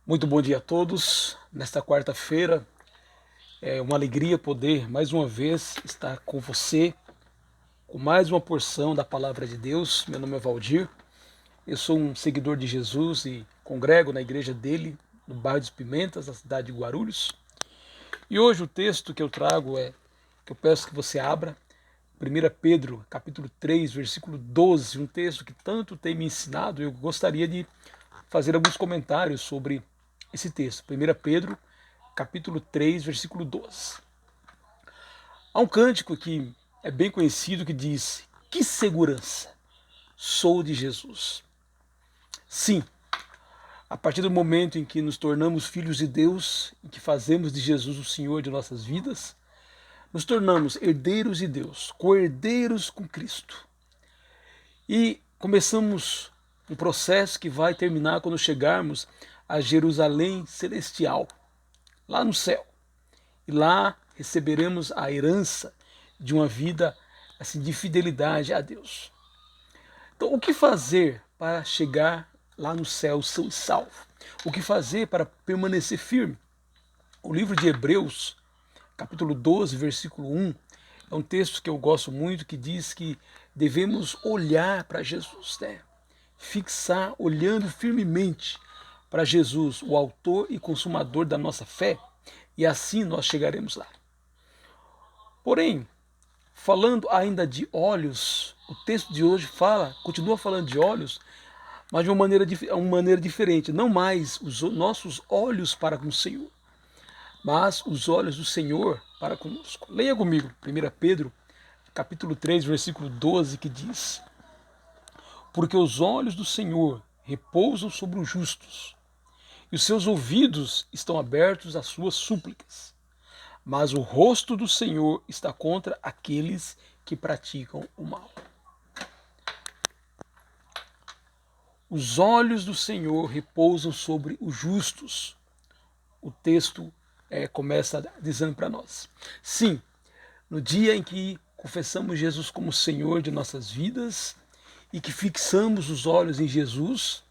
Muito bom dia a todos. Nesta quarta-feira é uma alegria poder mais uma vez estar com você com mais uma porção da palavra de Deus. Meu nome é Valdir, eu sou um seguidor de Jesus e congrego na igreja dele, no bairro dos Pimentas, na cidade de Guarulhos. E hoje o texto que eu trago que eu peço que você abra, 1 Pedro, capítulo 3, versículo 12, um texto que tanto tem me ensinado. Eu gostaria de fazer alguns comentários sobre esse texto. 1 Pedro, capítulo 3, versículo 12. Há um cântico que é bem conhecido que diz: Que segurança sou de Jesus. Sim, a partir do momento em que nos tornamos filhos de Deus, em que fazemos de Jesus o Senhor de nossas vidas, nos tornamos herdeiros de Deus, co-herdeiros com Cristo. E começamos um processo que vai terminar quando chegarmos a Jerusalém celestial, lá no céu. E lá receberemos a herança de uma vida assim de fidelidade a Deus. Então, o que fazer para chegar lá no céu são salvo? O que fazer para permanecer firme? O livro de Hebreus, capítulo 12, versículo 1, é um texto que eu gosto muito, que diz que devemos olhar para Jesus, né? Fixar, olhando firmemente para Jesus, o autor e consumador da nossa fé, e assim nós chegaremos lá. Porém, falando ainda de olhos, o texto de hoje continua falando de olhos, mas de uma maneira diferente. Não mais os nossos olhos para com o Senhor, mas os olhos do Senhor para conosco. Leia comigo, 1 Pedro, capítulo 3, versículo 12, que diz: Porque os olhos do Senhor repousam sobre os justos, e os seus ouvidos estão abertos às suas súplicas. Mas o rosto do Senhor está contra aqueles que praticam o mal. Os olhos do Senhor repousam sobre os justos. O texto começa dizendo para nós. Sim, no dia em que confessamos Jesus como Senhor de nossas vidas e que fixamos os olhos em Jesus,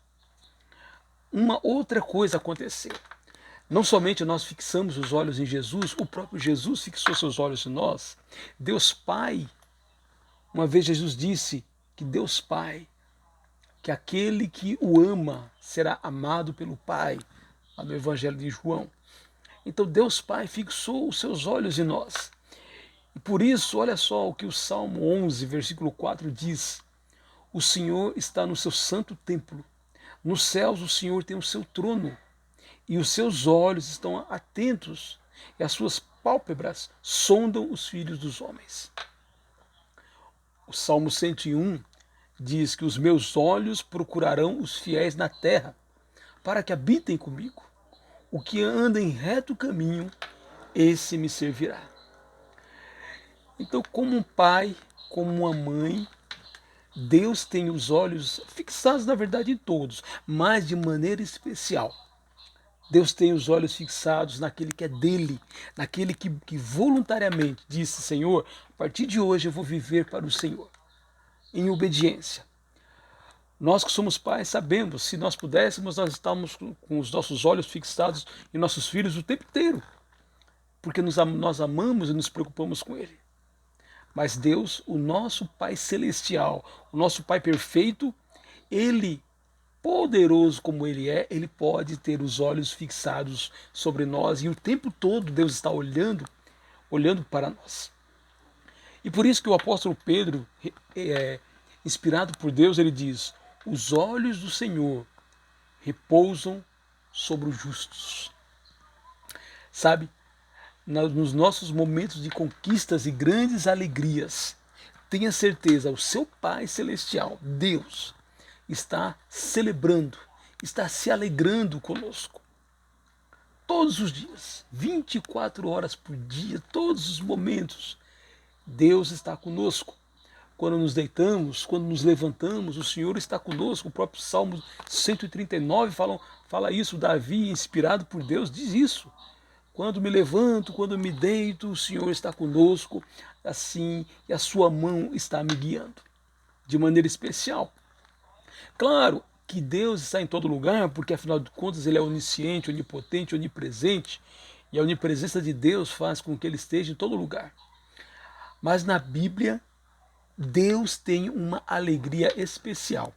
uma outra coisa aconteceu. Não somente nós fixamos os olhos em Jesus, o próprio Jesus fixou seus olhos em nós. Deus Pai, uma vez Jesus disse que Deus Pai, que aquele que o ama será amado pelo Pai, lá no Evangelho de João. Então Deus Pai fixou os seus olhos em nós. E por isso, olha só o que o Salmo 11, versículo 4 diz: O Senhor está no seu santo templo. Nos céus o Senhor tem o seu trono. E os seus olhos estão atentos, e as suas pálpebras sondam os filhos dos homens. O Salmo 101 diz que os meus olhos procurarão os fiéis na terra, para que habitem comigo. O que anda em reto caminho, esse me servirá. Então, como um pai, como uma mãe, Deus tem os olhos fixados, na verdade, em todos, mas de maneira especial. Deus tem os olhos fixados naquele que é dele, naquele que voluntariamente disse: Senhor, a partir de hoje eu vou viver para o Senhor, em obediência. Nós que somos pais sabemos, se nós pudéssemos, nós estamos com os nossos olhos fixados em nossos filhos o tempo inteiro, porque nós amamos e nos preocupamos com ele. Mas Deus, o nosso Pai celestial, o nosso Pai perfeito, ele, poderoso como ele é, ele pode ter os olhos fixados sobre nós e o tempo todo Deus está olhando para nós. E por isso que o apóstolo Pedro, inspirado por Deus, ele diz: os olhos do Senhor repousam sobre os justos. Sabe, nos nossos momentos de conquistas e grandes alegrias, tenha certeza, o seu Pai Celestial, Deus, está celebrando, está se alegrando conosco. Todos os dias, 24 horas por dia, todos os momentos, Deus está conosco. Quando nos deitamos, quando nos levantamos, o Senhor está conosco. O próprio Salmo 139 fala isso. Davi, inspirado por Deus, diz isso. Quando me levanto, quando me deito, o Senhor está conosco, assim, e a sua mão está me guiando, de maneira especial. Claro que Deus está em todo lugar, porque afinal de contas ele é onisciente, onipotente, onipresente, e a onipresença de Deus faz com que ele esteja em todo lugar. Mas na Bíblia, Deus tem uma alegria especial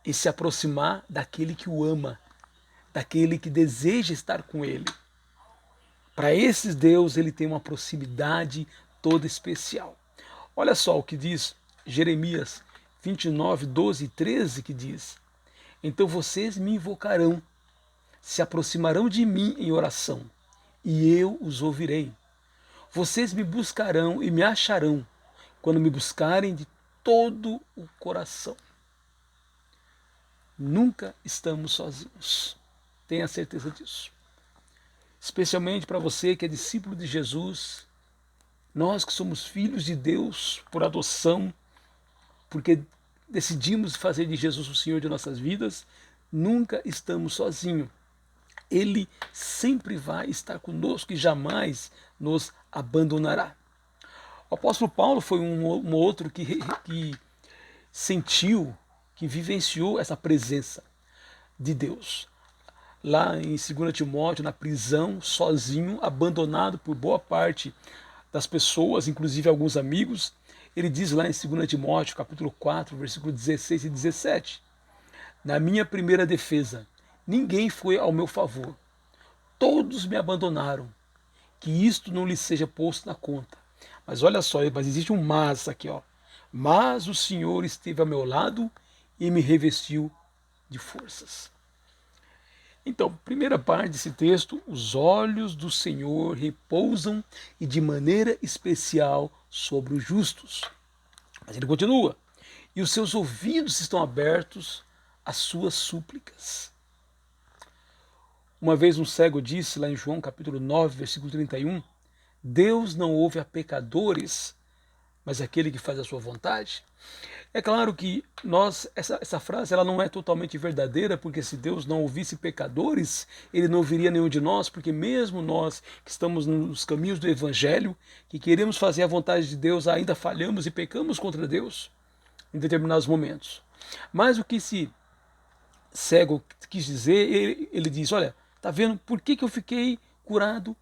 em se aproximar daquele que o ama, daquele que deseja estar com ele. Para esses Deus, ele tem uma proximidade toda especial. Olha só o que diz Jeremias 29, 12 e 13, que diz: então vocês me invocarão, se aproximarão de mim em oração, e eu os ouvirei. Vocês me buscarão e me acharão, quando me buscarem de todo o coração. Nunca estamos sozinhos. Tenha certeza disso. Especialmente para você que é discípulo de Jesus, nós que somos filhos de Deus por adoção, porque decidimos fazer de Jesus o Senhor de nossas vidas, nunca estamos sozinhos. Ele sempre vai estar conosco e jamais nos abandonará. O apóstolo Paulo foi um outro que sentiu, que vivenciou essa presença de Deus. Lá em 2 Timóteo, na prisão, sozinho, abandonado por boa parte das pessoas, inclusive alguns amigos, ele diz lá em 2 Timóteo, capítulo 4, versículo 16 e 17, na minha primeira defesa, ninguém foi ao meu favor. Todos me abandonaram. Que isto não lhe seja posto na conta. Mas olha só, mas existe um mas aqui, ó. Mas o Senhor esteve ao meu lado e me revestiu de forças. Então, primeira parte desse texto, os olhos do Senhor repousam e de maneira especial sobre os justos. Mas ele continua, e os seus ouvidos estão abertos às suas súplicas. Uma vez um cego disse lá em João capítulo 9, versículo 31, Deus não ouve a pecadores, mas aquele que faz a sua vontade. É claro que essa frase ela não é totalmente verdadeira, porque se Deus não ouvisse pecadores, ele não ouviria nenhum de nós, porque mesmo nós que estamos nos caminhos do Evangelho, que queremos fazer a vontade de Deus, ainda falhamos e pecamos contra Deus em determinados momentos. Mas o que esse cego quis dizer, ele diz, olha, tá vendo por que eu fiquei curado?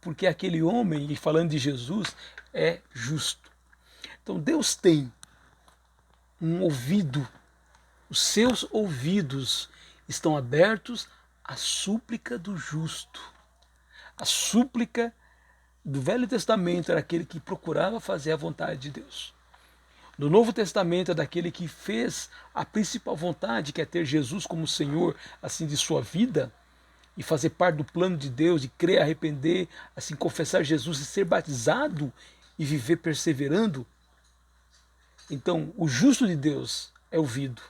Porque aquele homem, e falando de Jesus, é justo. Então Deus tem um ouvido, os seus ouvidos estão abertos à súplica do justo. A súplica do Velho Testamento era aquele que procurava fazer a vontade de Deus. No Novo Testamento é daquele que fez a principal vontade, que é ter Jesus como Senhor assim de sua vida e fazer parte do plano de Deus, de crer, arrepender, assim confessar Jesus e ser batizado e viver perseverando. Então, o justo de Deus é ouvido.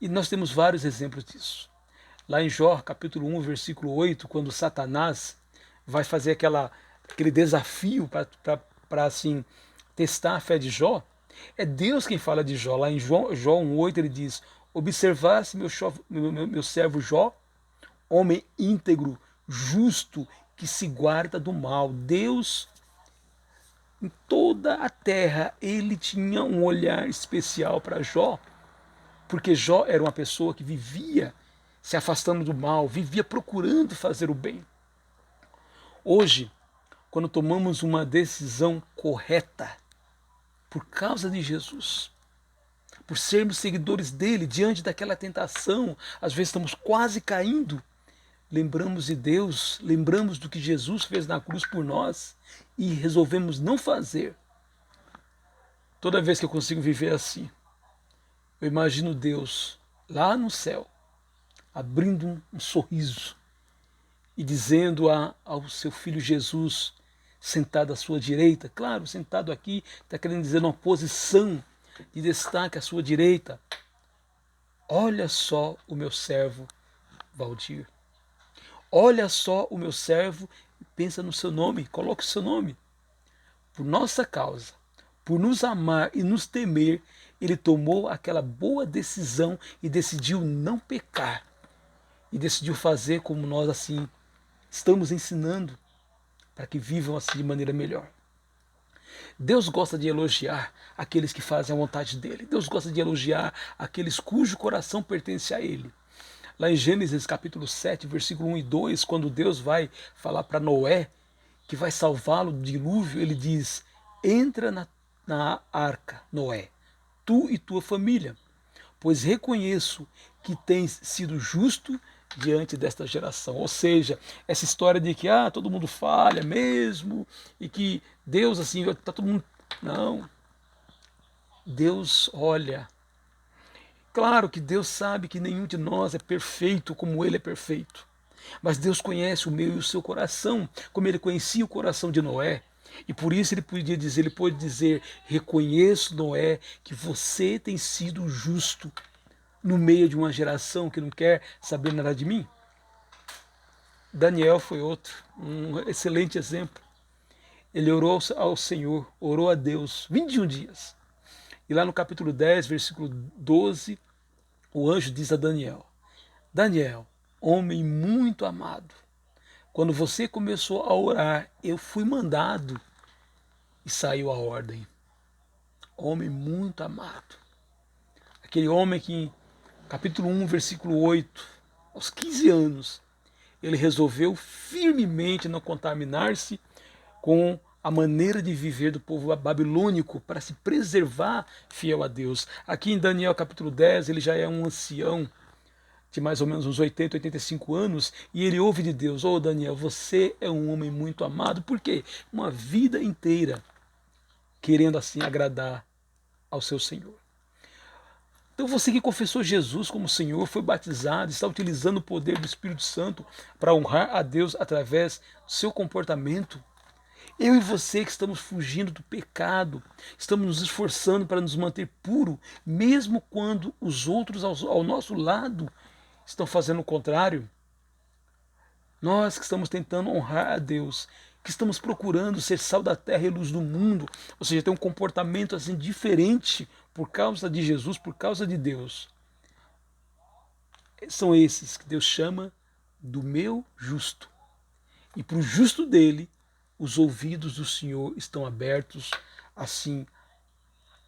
E nós temos vários exemplos disso. Lá em Jó, capítulo 1, versículo 8, quando Satanás vai fazer aquele desafio para assim, testar a fé de Jó, é Deus quem fala de Jó. Lá em Jó 1,8 ele diz, observasse meu servo Jó, homem íntegro, justo, que se guarda do mal. Deus, em toda a terra, ele tinha um olhar especial para Jó, porque Jó era uma pessoa que vivia se afastando do mal, vivia procurando fazer o bem. Hoje, quando tomamos uma decisão correta, por causa de Jesus, por sermos seguidores dele, diante daquela tentação, às vezes estamos quase caindo, lembramos de Deus, lembramos do que Jesus fez na cruz por nós e resolvemos não fazer. Toda vez que eu consigo viver assim, eu imagino Deus lá no céu, abrindo um sorriso e dizendo ao seu filho Jesus, sentado à sua direita, claro, sentado aqui, está querendo dizer numa posição de destaque à sua direita, olha só o meu servo Valdir. Olha só o meu servo, pensa no seu nome, coloque o seu nome. Por nossa causa, por nos amar e nos temer, ele tomou aquela boa decisão e decidiu não pecar. E decidiu fazer como nós assim estamos ensinando, para que vivam assim de maneira melhor. Deus gosta de elogiar aqueles que fazem a vontade dele. Deus gosta de elogiar aqueles cujo coração pertence a ele. Lá em Gênesis capítulo 7, versículo 1 e 2, quando Deus vai falar para Noé que vai salvá-lo do dilúvio, ele diz: entra na arca, Noé, tu e tua família, pois reconheço que tens sido justo diante desta geração. Ou seja, essa história de que todo mundo falha mesmo e que Deus assim, tá todo mundo... Não. Deus olha. Claro que Deus sabe que nenhum de nós é perfeito como ele é perfeito. Mas Deus conhece o meu e o seu coração, como ele conhecia o coração de Noé. E por isso ele pode dizer, reconheço, Noé, que você tem sido justo no meio de uma geração que não quer saber nada de mim. Daniel foi outro, um excelente exemplo. Ele orou ao Senhor, orou a Deus 21 dias. E lá no capítulo 10, versículo 12, o anjo diz a Daniel: Daniel, homem muito amado, quando você começou a orar, eu fui mandado e saiu a ordem. Homem muito amado. Aquele homem que, capítulo 1, versículo 8, aos 15 anos, ele resolveu firmemente não contaminar-se com a maneira de viver do povo babilônico para se preservar fiel a Deus. Aqui em Daniel capítulo 10, ele já é um ancião de mais ou menos uns 80, 85 anos, e ele ouve de Deus: Daniel, você é um homem muito amado. Por quê? Uma vida inteira querendo assim agradar ao seu Senhor. Então você que confessou Jesus como Senhor, foi batizado, está utilizando o poder do Espírito Santo para honrar a Deus através do seu comportamento. Eu e você que estamos fugindo do pecado, estamos nos esforçando para nos manter puro, mesmo quando os outros ao nosso lado estão fazendo o contrário. Nós que estamos tentando honrar a Deus, que estamos procurando ser sal da terra e luz do mundo, ou seja, ter um comportamento assim diferente por causa de Jesus, por causa de Deus. São esses que Deus chama do meu justo. E para o justo dele, os ouvidos do Senhor estão abertos, assim,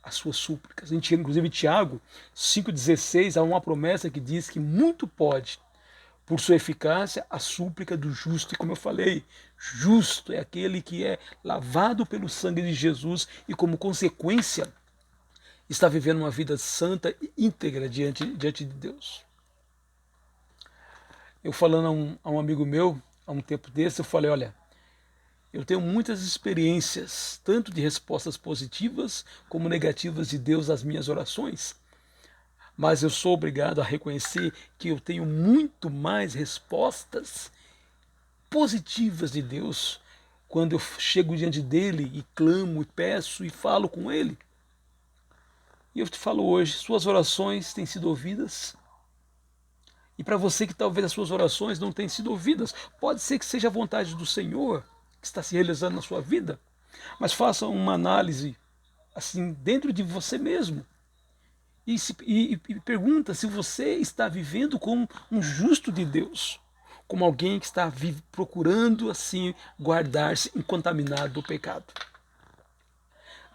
às suas súplicas. Inclusive, Tiago 5,16, há uma promessa que diz que muito pode, por sua eficácia, a súplica do justo. E como eu falei, justo é aquele que é lavado pelo sangue de Jesus e, como consequência, está vivendo uma vida santa e íntegra diante de Deus. Eu falando a um amigo meu, há um tempo desse, eu falei: olha, eu tenho muitas experiências, tanto de respostas positivas como negativas de Deus às minhas orações. Mas eu sou obrigado a reconhecer que eu tenho muito mais respostas positivas de Deus quando eu chego diante dele e clamo e peço e falo com ele. E eu te falo hoje, suas orações têm sido ouvidas? E para você que talvez as suas orações não tenham sido ouvidas, pode ser que seja a vontade do Senhor que está se realizando na sua vida, mas faça uma análise assim dentro de você mesmo e pergunta se você está vivendo como um justo de Deus, como alguém que está procurando assim guardar-se incontaminado do pecado.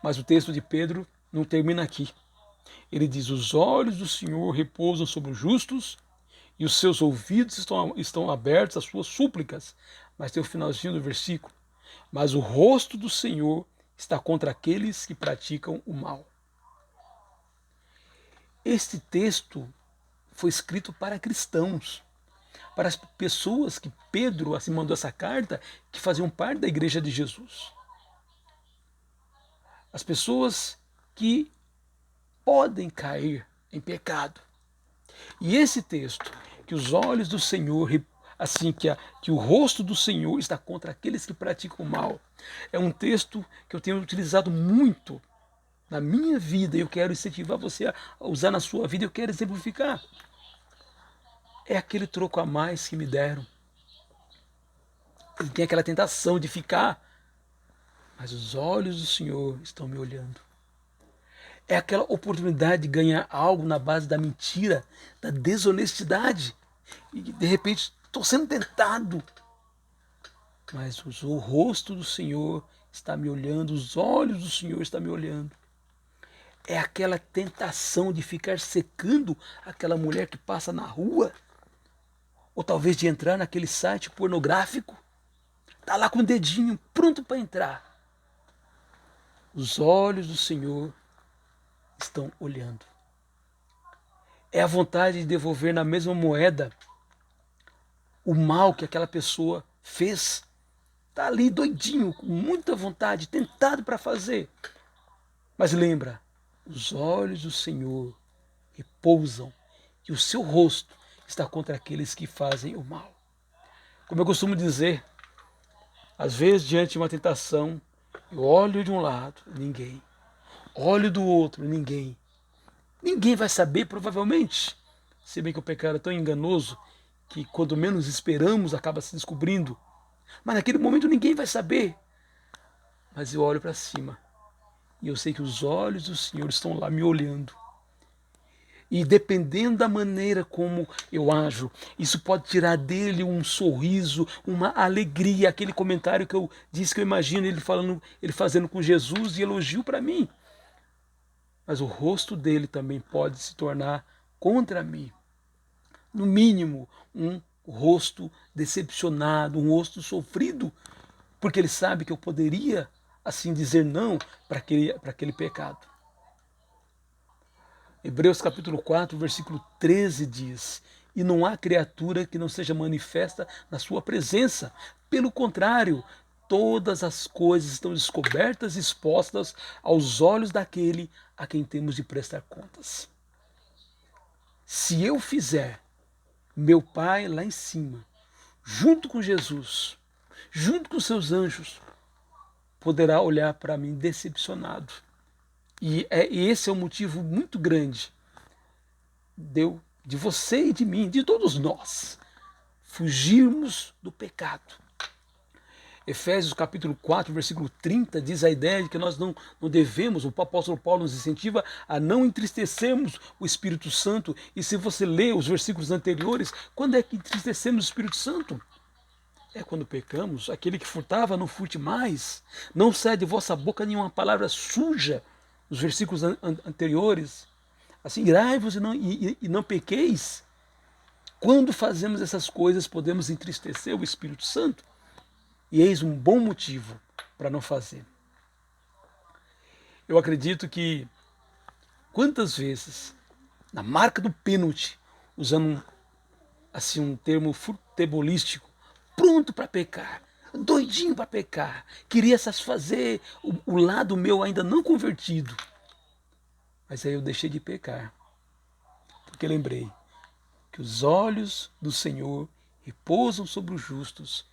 Mas o texto de Pedro não termina aqui. Ele diz: os olhos do Senhor repousam sobre os justos e os seus ouvidos estão abertos às suas súplicas. Mas tem o finalzinho do versículo: mas o rosto do Senhor está contra aqueles que praticam o mal. Este texto foi escrito para cristãos, para as pessoas que Pedro assim mandou essa carta, que faziam parte da igreja de Jesus. As pessoas que podem cair em pecado. E esse texto, que os olhos do Senhor, assim que o rosto do Senhor está contra aqueles que praticam o mal, é um texto que eu tenho utilizado muito na minha vida e eu quero incentivar você a usar na sua vida, eu quero exemplificar. É aquele troco a mais que me deram. Ele tem aquela tentação de ficar, mas os olhos do Senhor estão me olhando. É aquela oportunidade de ganhar algo na base da mentira, da desonestidade. E de repente estou sendo tentado. Mas o rosto do Senhor está me olhando, os olhos do Senhor estão me olhando. É aquela tentação de ficar secando aquela mulher que passa na rua, ou talvez de entrar naquele site pornográfico, está lá com o dedinho pronto para entrar. Os olhos do Senhor estão olhando. É a vontade de devolver na mesma moeda o mal que aquela pessoa fez. Está ali doidinho, com muita vontade, tentado para fazer. Mas lembra, os olhos do Senhor repousam e o seu rosto está contra aqueles que fazem o mal. Como eu costumo dizer, às vezes diante de uma tentação, eu olho de um lado, ninguém. Olho do outro, ninguém. Ninguém vai saber, provavelmente. Se bem que o pecado é tão enganoso que quando menos esperamos acaba se descobrindo. Mas naquele momento ninguém vai saber. Mas eu olho para cima e eu sei que os olhos do Senhor estão lá me olhando. E dependendo da maneira como eu ajo, isso pode tirar dele um sorriso, uma alegria, aquele comentário que eu disse que eu imagino ele fazendo com Jesus e elogio para mim. Mas o rosto dele também pode se tornar contra mim. No mínimo, um rosto decepcionado, um rosto sofrido, porque ele sabe que eu poderia, assim, dizer não para aquele pecado. Hebreus capítulo 4, versículo 13 diz: e não há criatura que não seja manifesta na sua presença. Pelo contrário, todas as coisas estão descobertas e expostas aos olhos daquele a quem temos de prestar contas. Se eu fizer, meu Pai lá em cima, junto com Jesus, junto com seus anjos, poderá olhar para mim decepcionado. E esse é um motivo muito grande de você e de mim, de todos nós, fugirmos do pecado. Efésios capítulo 4, versículo 30, diz a ideia de que nós não devemos, o apóstolo Paulo nos incentiva a não entristecermos o Espírito Santo. E se você ler os versículos anteriores, quando é que entristecemos o Espírito Santo? É quando pecamos. Aquele que furtava, não furte mais. Não sai de vossa boca nenhuma palavra suja. Os versículos anteriores. Assim, irai-vos e não pequeis. Quando fazemos essas coisas, podemos entristecer o Espírito Santo. E eis um bom motivo para não fazer. Eu acredito que quantas vezes, na marca do pênalti, usando assim um termo futebolístico, pronto para pecar, doidinho para pecar, queria satisfazer o lado meu ainda não convertido. Mas aí eu deixei de pecar, porque lembrei que os olhos do Senhor repousam sobre os justos,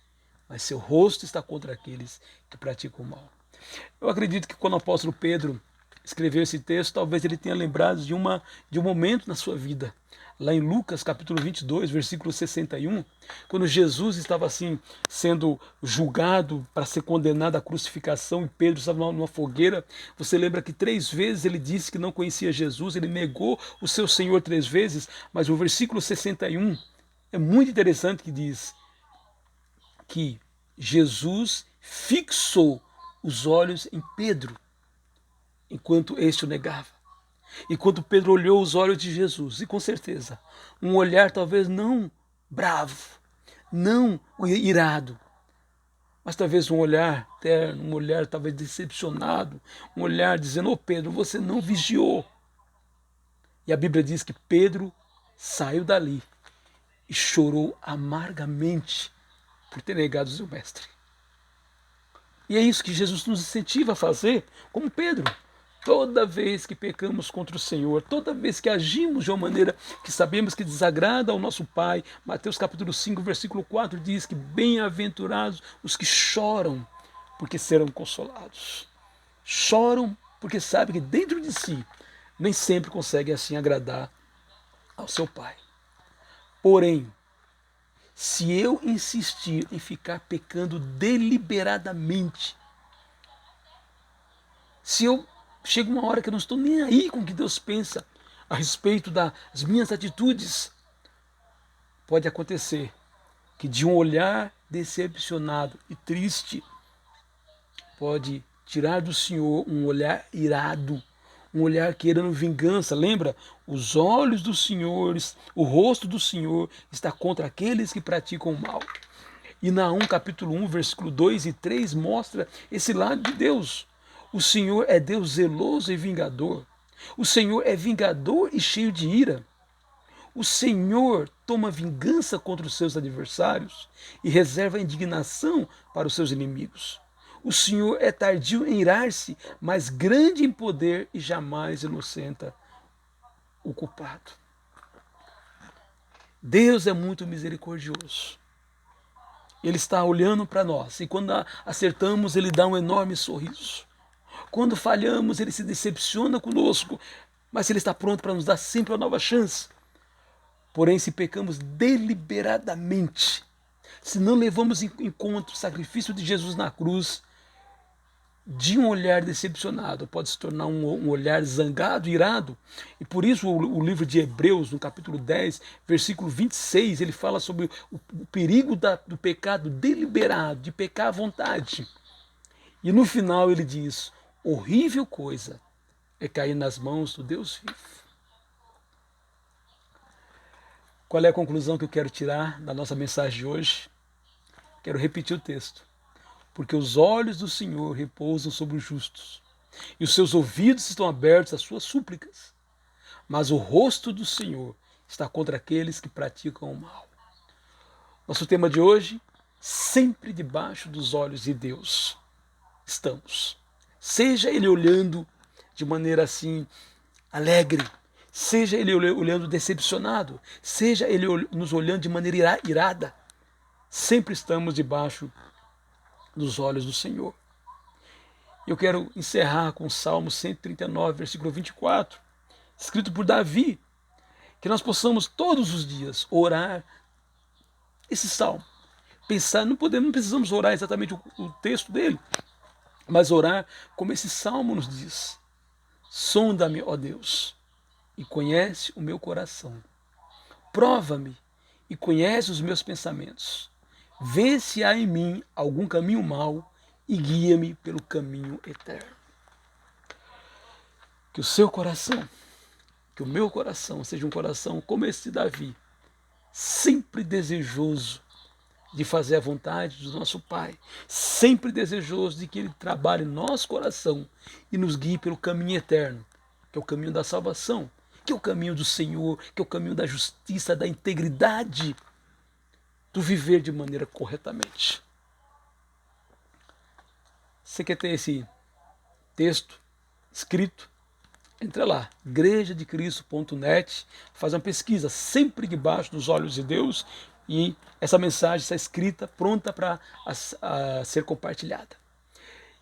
mas seu rosto está contra aqueles que praticam o mal. Eu acredito que quando o apóstolo Pedro escreveu esse texto, talvez ele tenha lembrado de um momento na sua vida. Lá em Lucas capítulo 22, versículo 61, quando Jesus estava assim sendo julgado para ser condenado à crucificação e Pedro estava numa fogueira, você lembra que 3 vezes ele disse que não conhecia Jesus, ele negou o seu Senhor 3 vezes, mas o versículo 61 é muito interessante, que diz que Jesus fixou os olhos em Pedro enquanto este o negava. E quando Pedro olhou os olhos de Jesus, e com certeza, um olhar talvez não bravo, não irado, mas talvez um olhar terno, um olhar talvez decepcionado, um olhar dizendo: ô Pedro, você não vigiou. E a Bíblia diz que Pedro saiu dali e chorou amargamente por ter negado o seu mestre. E é isso que Jesus nos incentiva a fazer, como Pedro. Toda vez que pecamos contra o Senhor, toda vez que agimos de uma maneira que sabemos que desagrada ao nosso Pai, Mateus capítulo 5, versículo 4 diz que bem-aventurados os que choram, porque serão consolados. Choram porque sabem que dentro de si nem sempre conseguem assim agradar ao seu Pai. Porém, se eu insistir em ficar pecando deliberadamente, se eu chego uma hora que eu não estou nem aí com o que Deus pensa a respeito das minhas atitudes, pode acontecer que de um olhar decepcionado e triste, pode tirar do Senhor um olhar irado, um olhar querendo vingança. Lembra? Os olhos do Senhor, o rosto do Senhor está contra aqueles que praticam o mal. E Naum capítulo 1, versículo 2 e 3 mostra esse lado de Deus. O Senhor é Deus zeloso e vingador. O Senhor é vingador e cheio de ira. O Senhor toma vingança contra os seus adversários e reserva indignação para os seus inimigos. O Senhor é tardio em irar-se, mas grande em poder e jamais inocenta o culpado. Deus é muito misericordioso. Ele está olhando para nós e quando acertamos, Ele dá um enorme sorriso. Quando falhamos, Ele se decepciona conosco, mas Ele está pronto para nos dar sempre uma nova chance. Porém, se pecamos deliberadamente, se não levamos em conta o sacrifício de Jesus na cruz, de um olhar decepcionado pode se tornar um olhar zangado, irado. E por isso o livro de Hebreus, no capítulo 10, versículo 26, ele fala sobre o perigo do pecado deliberado, de pecar à vontade. E no final ele diz, horrível coisa é cair nas mãos do Deus vivo. Qual é a conclusão que eu quero tirar da nossa mensagem de hoje? Quero repetir o texto. Porque os olhos do Senhor repousam sobre os justos, e os seus ouvidos estão abertos às suas súplicas. Mas o rosto do Senhor está contra aqueles que praticam o mal. Nosso tema de hoje, sempre debaixo dos olhos de Deus estamos. Seja Ele olhando de maneira assim alegre, seja Ele olhando decepcionado, seja Ele nos olhando de maneira irada, sempre estamos debaixo dos olhos do Senhor. Eu quero encerrar com o Salmo 139, versículo 24, escrito por Davi, que nós possamos todos os dias orar esse salmo. Pensar, não precisamos orar exatamente o texto dele, mas orar como esse salmo nos diz. Sonda-me, ó Deus, e conhece o meu coração. Prova-me e conhece os meus pensamentos. Vê se há em mim algum caminho mau e guia-me pelo caminho eterno. Que o seu coração, que o meu coração seja um coração como esse de Davi, sempre desejoso de fazer a vontade do nosso Pai, sempre desejoso de que Ele trabalhe em nosso coração e nos guie pelo caminho eterno, que é o caminho da salvação, que é o caminho do Senhor, que é o caminho da justiça, da integridade, do viver de maneira corretamente. Você quer ter esse texto escrito? Entra lá, igrejadecristo.net, faz uma pesquisa, sempre debaixo dos olhos de Deus, e essa mensagem está escrita, pronta para ser compartilhada.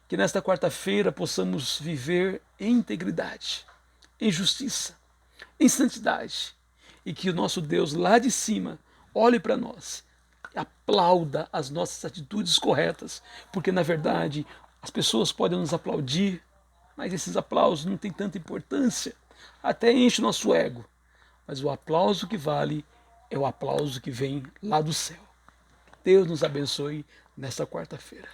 Que nesta quarta-feira possamos viver em integridade, em justiça, em santidade, e que o nosso Deus lá de cima olhe para nós, aplauda as nossas atitudes corretas, porque na verdade as pessoas podem nos aplaudir, mas esses aplausos não têm tanta importância, até enche o nosso ego, mas o aplauso que vale é o aplauso que vem lá do céu. Deus nos abençoe nesta quarta-feira.